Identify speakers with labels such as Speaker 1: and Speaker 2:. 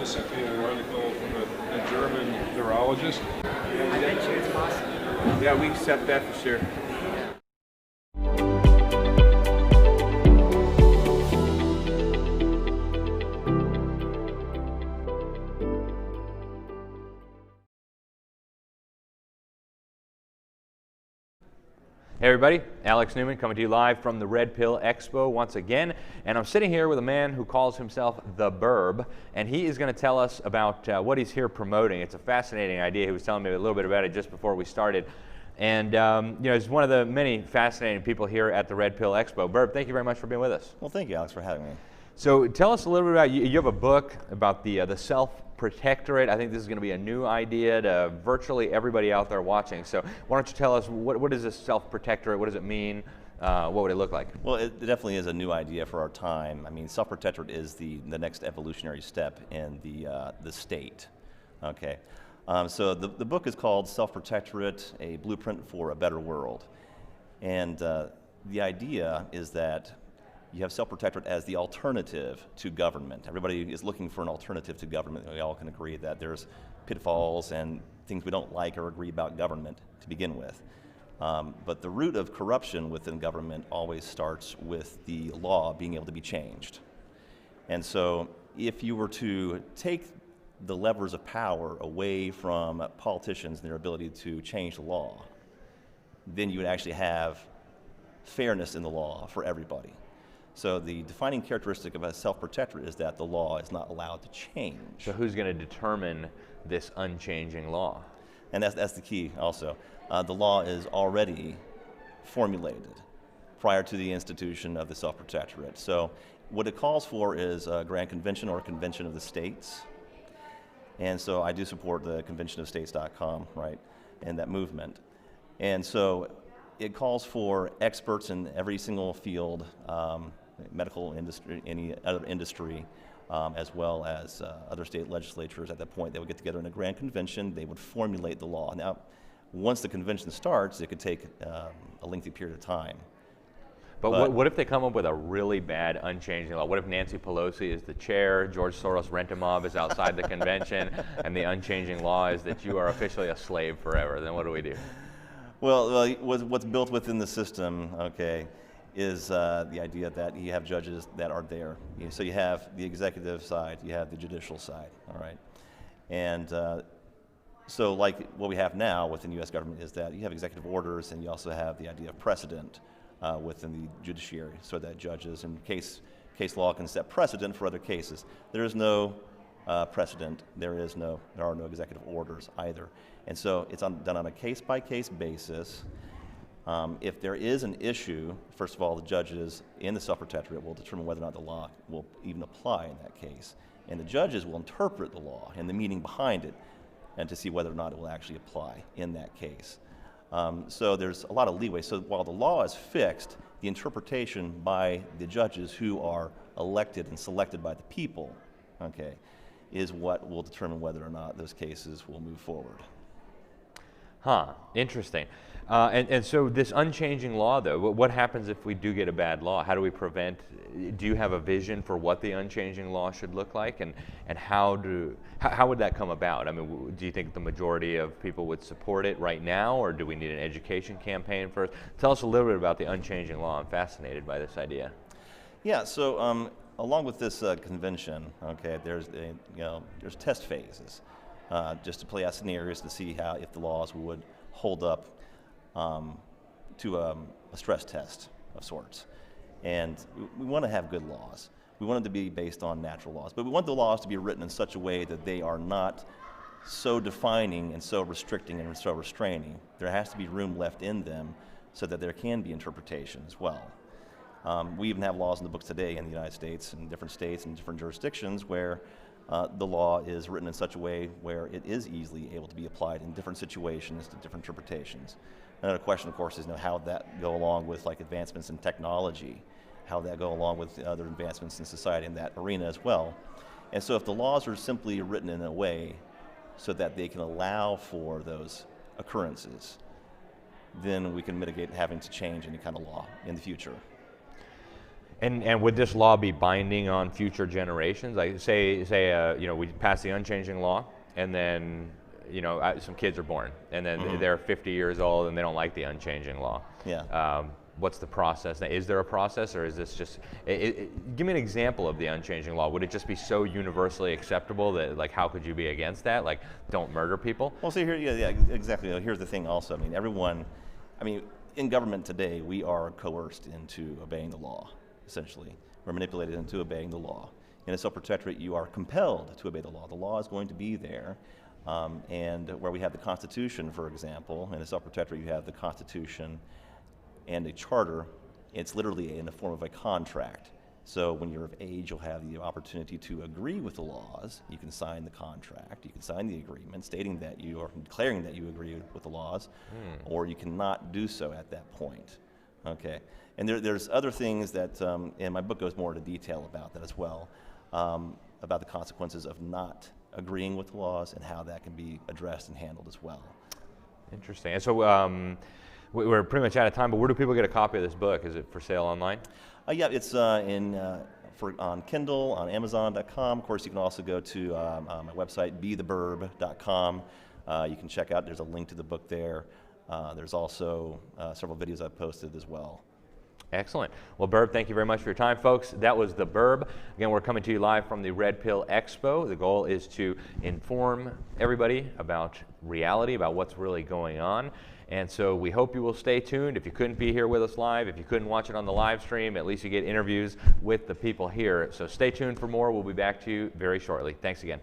Speaker 1: Sent me an article from a German neurologist.
Speaker 2: I bet you it's possible.
Speaker 3: Yeah, we accept that for sure.
Speaker 4: Hey everybody, Alex Newman coming to you live from the Red Pill Expo once again, and I'm sitting here with a man who calls himself the Burb, and he is going to tell us about what he's here promoting. It's a fascinating idea. He was telling me a little bit about it just before we started, and you know, he's one of the many fascinating people here at the Red Pill Expo. Burb, thank you very much for being with us.
Speaker 5: Well, thank you, Alex, for having me.
Speaker 4: So tell us a little bit about, you have a book about the self-protectorate. I think this is going to be a new idea to virtually everybody out there watching. So why don't you tell us, what is this self-protectorate? What does it mean? What would it look like?
Speaker 5: Well, it definitely is a new idea for our time. I mean, self-protectorate is the next evolutionary step in the state. Okay, so the book is called Self-Protectorate: A Blueprint for a Better World, and the idea is that you have self-protectorate as the alternative to government. Everybody is looking for an alternative to government. We all can agree that there's pitfalls and things we don't like or agree about government to begin with. But the root of corruption within government always starts with the law being able to be changed. And so if you were to take the levers of power away from politicians and their ability to change the law, then you would actually have fairness in the law for everybody. So the defining characteristic of a self-protectorate is that the law is not allowed to change.
Speaker 4: So who's going to determine this unchanging law?
Speaker 5: And that's the key also. The law is already formulated prior to the institution of the self-protectorate. So what it calls for is a grand convention or a convention of the states. And so I do support the conventionofstates.com, right, and that movement. And so it calls for experts in every single field, medical industry, any other industry, as well as other state legislatures. At that point, they would get together in a grand convention. They would formulate the law. Now, once the convention starts, it could take a lengthy period of time.
Speaker 4: But what if they come up with a really bad unchanging law? What if Nancy Pelosi is the chair, George Soros rent-a-mob is outside the convention, and the unchanging law is that you are officially a slave forever? Then what do we do?
Speaker 5: Well, what's built within the system, okay, is the idea that you have judges that are there. So you have the executive side, you have the judicial side, all right? And so like what we have now within the U.S. government is that you have executive orders, and you also have the idea of precedent within the judiciary, so that judges and case law can set precedent for other cases. There is no precedent, there are no executive orders either. And so it's done on a case-by-case basis. If there is an issue, first of all, the judges in the self-protectorate will determine whether or not the law will even apply in that case. And the judges will interpret the law and the meaning behind it, and to see whether or not it will actually apply in that case. So there's a lot of leeway. So while the law is fixed, the interpretation by the judges who are elected and selected by the people, okay, is what will determine whether or not those cases will move forward.
Speaker 4: Huh, interesting. And so this unchanging law, though, what happens if we do get a bad law? How do we prevent, do you have a vision for what the unchanging law should look like, and how would that come about? I mean, do you think the majority of people would support it right now, or do we need an education campaign first? Tell us a little bit about the unchanging law. I'm fascinated by this idea.
Speaker 5: Yeah, so along with this convention, okay, there's there's test phases, just to play out scenarios to see how if the laws would hold up to a stress test of sorts. And we want to have good laws. We want them to be based on natural laws, but we want the laws to be written in such a way that they are not so defining and so restricting and so restraining. There has to be room left in them so that there can be interpretation as well. We even have laws in the books today in the United States and different states and different jurisdictions where the law is written in such a way where it is easily able to be applied in different situations to different interpretations. Another question, of course, is how that go along with like advancements in technology, how that go along with other advancements in society in that arena as well. And so if the laws are simply written in a way so that they can allow for those occurrences, then we can mitigate having to change any kind of law in the future.
Speaker 4: And would this law be binding on future generations? Like say we pass the unchanging law, and then some kids are born, and then they're 50 years old and they don't like the unchanging law.
Speaker 5: Yeah.
Speaker 4: What's the process? Is there a process, or is this just? Give me an example of the unchanging law. Would it just be so universally acceptable that, like, how could you be against that? Like, don't murder people?
Speaker 5: Well, see here, yeah, exactly. Here's the thing. Also, in government today, we are coerced into obeying the law. Essentially, we're manipulated into obeying the law. In a self-protectorate, you are compelled to obey the law. The law is going to be there, and where we have the Constitution, for example, in a self-protectorate, you have the Constitution and a charter. It's literally in the form of a contract. So when you're of age, you'll have the opportunity to agree with the laws. You can sign the contract, you can sign the agreement stating that you are declaring that you agree with the laws, or you cannot do so at that point. Okay, and there's other things that, and my book goes more into detail about that as well, about the consequences of not agreeing with the laws and how that can be addressed and handled as well.
Speaker 4: Interesting. And so we're pretty much out of time, but where do people get a copy of this book? Is it for sale online?
Speaker 5: Yeah, it's on Kindle, on Amazon.com. Of course, you can also go to my website, betheburb.com. You can check out, there's a link to the book there. There's also several videos I've posted as well.
Speaker 4: Excellent. Well, Burb, thank you very much for your time, folks. That was The Burb. Again, we're coming to you live from the Red Pill Expo. The goal is to inform everybody about reality, about what's really going on. And so we hope you will stay tuned. If you couldn't be here with us live, if you couldn't watch it on the live stream, at least you get interviews with the people here. So stay tuned for more. We'll be back to you very shortly. Thanks again.